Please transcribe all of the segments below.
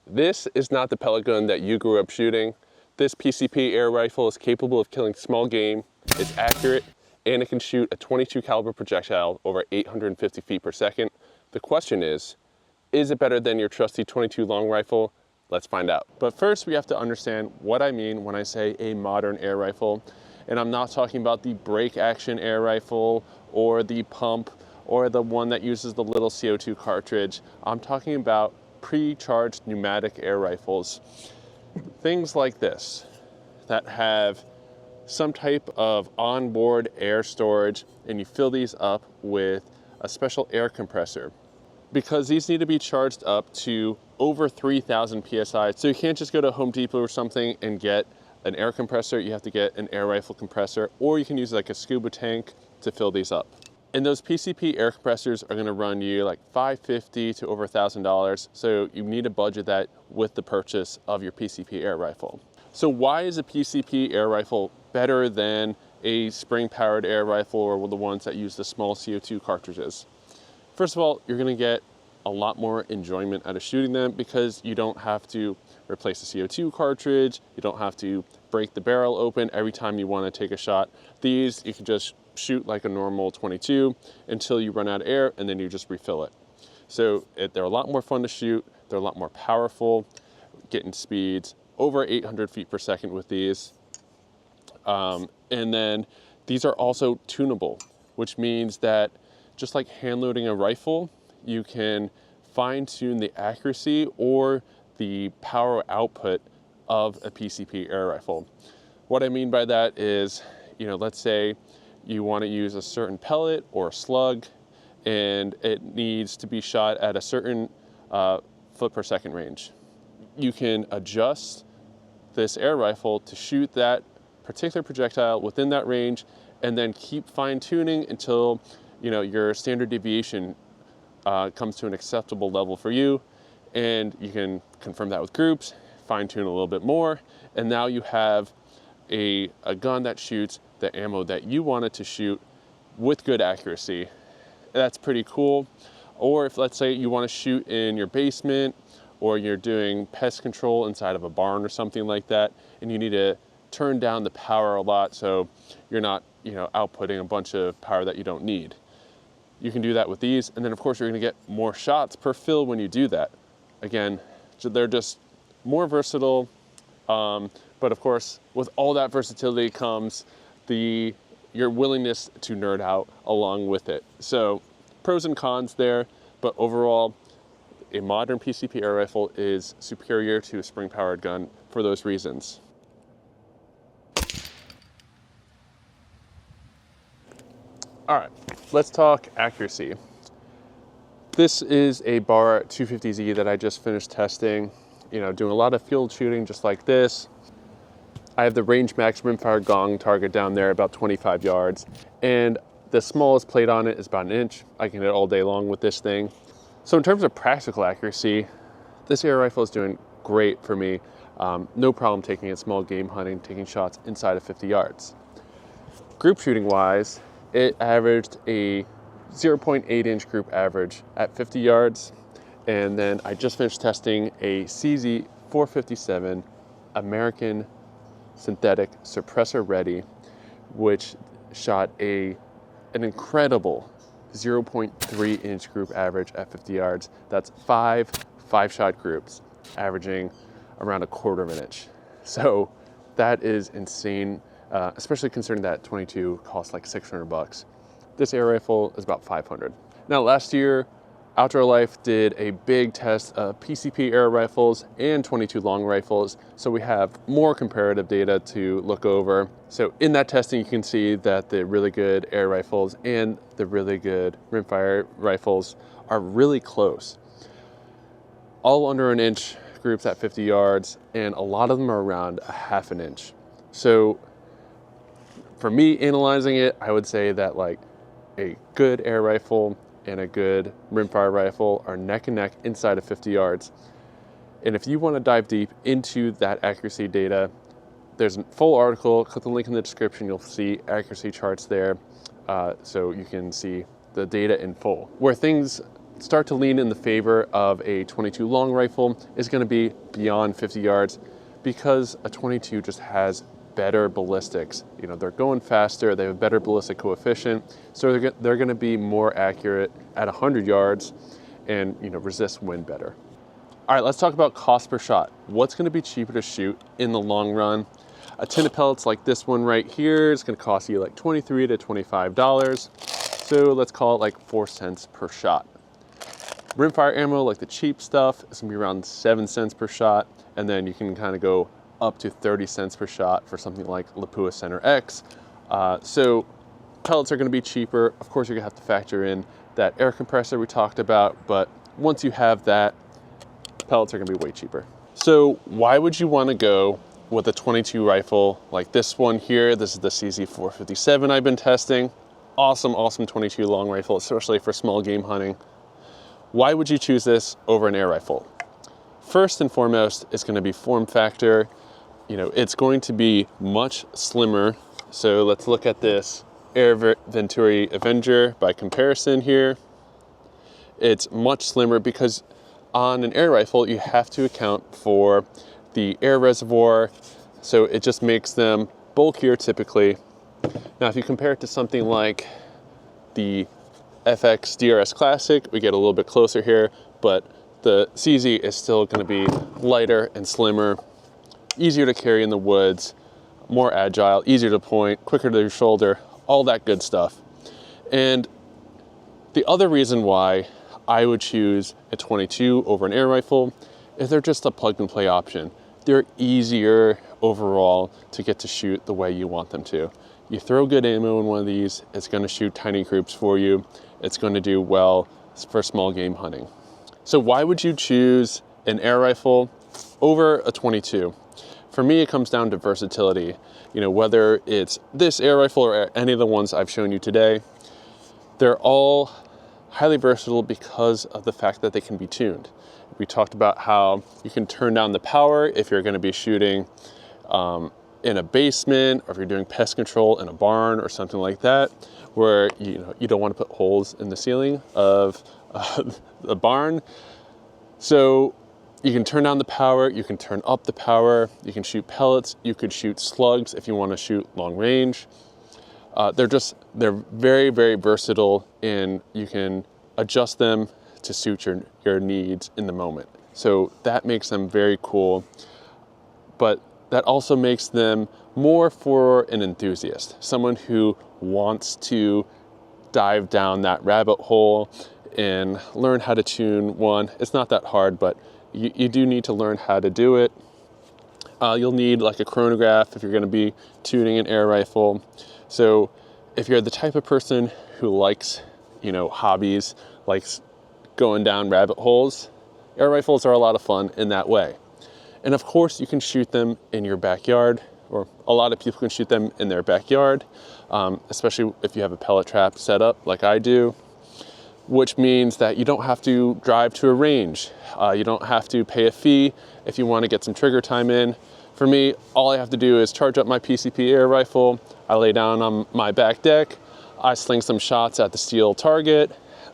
This is not the pellet gun that you grew up shooting. This PCP Air Rifle is capable of killing small game, it's accurate, and it can shoot a 22 caliber projectile over 850 feet per second. The question is it better than your trusty 22 long rifle? Let's find out. But first we have to understand what I mean when I say a modern air rifle. And I'm not talking about the break action air rifle or the pump or the one that uses the little CO2 cartridge. I'm talking about pre-charged pneumatic air rifles. Things like this that have some type of onboard air storage, and you fill these up with a special air compressor. Because these need to be charged up to over 3,000 PSI. So you can't just go to Home Depot or something and get an air compressor. You have to get an air rifle compressor, or you can use like a scuba tank to fill these up. And those PCP air compressors are gonna run you like $550 to over $1,000. So you need to budget that with the purchase of your PCP air rifle. So why is a PCP air rifle better than a spring-powered air rifle or the ones that use the small CO2 cartridges? First of all, you're gonna get a lot more enjoyment out of shooting them because you don't have to replace the CO2 cartridge, you don't have to break the barrel open every time you wanna take a shot. These, you can just shoot like a normal 22 until you run out of air, and then you just refill it. So they're a lot more fun to shoot, they're a lot more powerful, getting speeds over 800 feet per second with these. And then these are also tunable, which means that just like hand loading a rifle, you can fine tune the accuracy or the power output of a PCP air rifle. What I mean by that is, let's say you want to use a certain pellet or slug, and it needs to be shot at a certain foot per second range. You can adjust this air rifle to shoot that particular projectile within that range, and then keep fine tuning until your standard deviation comes to an acceptable level for you. And you can confirm that with groups, fine tune a little bit more, and now you have a gun that shoots the ammo that you want it to shoot with good accuracy. That's pretty cool. Or if, let's say, you want to shoot in your basement, or you're doing pest control inside of a barn or something like that, and you need to turn down the power a lot so you're not outputting a bunch of power that you don't need. You can do that with these, and then of course you're going to get more shots per fill when you do that. Again, so they're just more versatile, but of course with all that versatility comes your willingness to nerd out along with it. So pros and cons there, but overall a modern PCP air rifle is superior to a spring-powered gun for those reasons. All right, let's talk accuracy. This is a Bar 250Z that I just finished testing, doing a lot of field shooting just like this. I have the Range Max Rimfire gong target down there about 25 yards, and the smallest plate on it is about 1 inch. I can hit it all day long with this thing. So in terms of practical accuracy, this air rifle is doing great for me. No problem taking it small game hunting, taking shots inside of 50 yards. Group shooting wise, it averaged a 0.8 inch group average at 50 yards. And then I just finished testing a CZ 457 American synthetic suppressor ready, which shot an incredible 0.3 inch group average at 50 yards. That's five shot groups averaging around 1/4 inch. So that is insane, especially considering that 22 costs like $600. This air rifle is about $500. Now last year, Outdoor Life did a big test of PCP air rifles and 22 long rifles, so we have more comparative data to look over. So in that testing, you can see that the really good air rifles and the really good rimfire rifles are really close. All under 1 inch groups at 50 yards, and a lot of them are around 1/2 inch. So for me analyzing it, I would say that like a good air rifle and a good rimfire rifle are neck and neck inside of 50 yards. And if you want to dive deep into that accuracy data, there's a full article. Click the link in the description. You'll see accuracy charts there, so you can see the data in full. Where things start to lean in the favor of a 22 long rifle is going to be beyond 50 yards because a 22 just has better ballistics. You know, they're going faster, they have a better ballistic coefficient, so they're going to be more accurate at 100 yards and, you know, resist wind better. All right, let's talk about cost per shot. What's going to be cheaper to shoot in the long run? A tin of pellets like this one right here is going to cost you like $23 to $25. So let's call it like 4 cents per shot. Rimfire ammo, like the cheap stuff, is going to be around 7 cents per shot. And then you can kind of go up to 30 cents per shot for something like Lapua Center X. So pellets are going to be cheaper. Of course, you're going to have to factor in that air compressor we talked about. But once you have that, pellets are going to be way cheaper. So why would you want to go with a 22 rifle like this one here? This is the CZ457 I've been testing. Awesome, awesome 22 long rifle, especially for small game hunting. Why would you choose this over an air rifle? First and foremost, it's going to be form factor. You know, it's going to be much slimmer. So let's look at this Air Venturi Avenger by comparison here. It's much slimmer because on an air rifle, you have to account for the air reservoir, so it just makes them bulkier typically. Now, if you compare it to something like the FX DRS Classic, we get a little bit closer here, but the CZ is still going to be lighter and slimmer, easier to carry in the woods, more agile, easier to point, quicker to your shoulder, all that good stuff. And the other reason why I would choose a 22 over an air rifle is they're just a plug and play option. They're easier overall to get to shoot the way you want them to. You throw good ammo in one of these, it's going to shoot tiny groups for you. It's going to do well for small game hunting. So why would you choose an air rifle over a 22? For me, it comes down to versatility. You know, whether it's this air rifle or any of the ones I've shown you today, they're all highly versatile because of the fact that they can be tuned. We talked about how you can turn down the power if you're going to be shooting in a basement, or if you're doing pest control in a barn or something like that, where you don't want to put holes in the ceiling of the barn. So you can turn down the power, you can turn up the power, you can shoot pellets, you could shoot slugs if you want to shoot long range. They're very, very versatile, and you can adjust them to suit your needs in the moment. So that makes them very cool, but that also makes them more for an enthusiast, someone who wants to dive down that rabbit hole and learn how to tune one. It's not that hard, but you do need to learn how to do it. You'll need like a chronograph if you're going to be tuning an air rifle. So if you're the type of person who likes, hobbies, likes going down rabbit holes, air rifles are a lot of fun in that way. And of course, you can shoot them in your backyard, or a lot of people can shoot them in their backyard, especially if you have a pellet trap set up like I do, which means that you don't have to drive to a range. You don't have to pay a fee if you want to get some trigger time in. For me, all I have to do is charge up my PCP Air Rifle. I lay down on my back deck. I sling some shots at the steel target.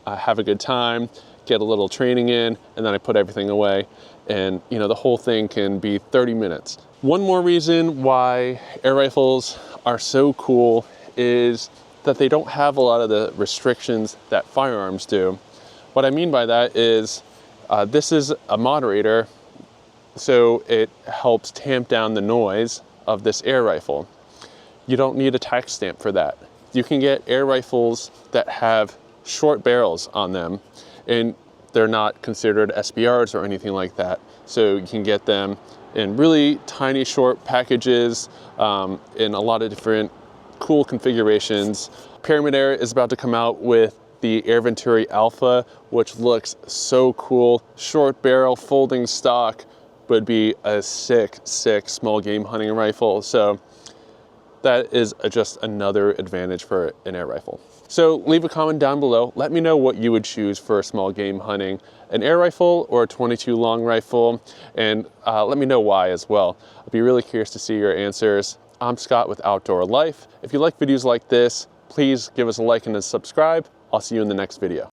I have a good time, get a little training in, and then I put everything away. And the whole thing can be 30 minutes. One more reason why air rifles are so cool is that they don't have a lot of the restrictions that firearms do. What I mean by that is this is a moderator, so it helps tamp down the noise of this air rifle. You don't need a tax stamp for that. You can get air rifles that have short barrels on them, and they're not considered SBRs or anything like that. So you can get them in really tiny short packages in a lot of different cool configurations. Pyramyd Air is about to come out with the Air Venturi Alpha, which looks so cool. Short barrel, folding stock, would be a sick small game hunting rifle. So that is just another advantage for an air rifle. So leave a comment down below. Let me know what you would choose for small game hunting, an air rifle or a 22 long rifle, and let me know why as well. I'll be really curious to see your answers. I'm Scott with Outdoor Life. If you like videos like this, please give us a like and a subscribe. I'll see you in the next video.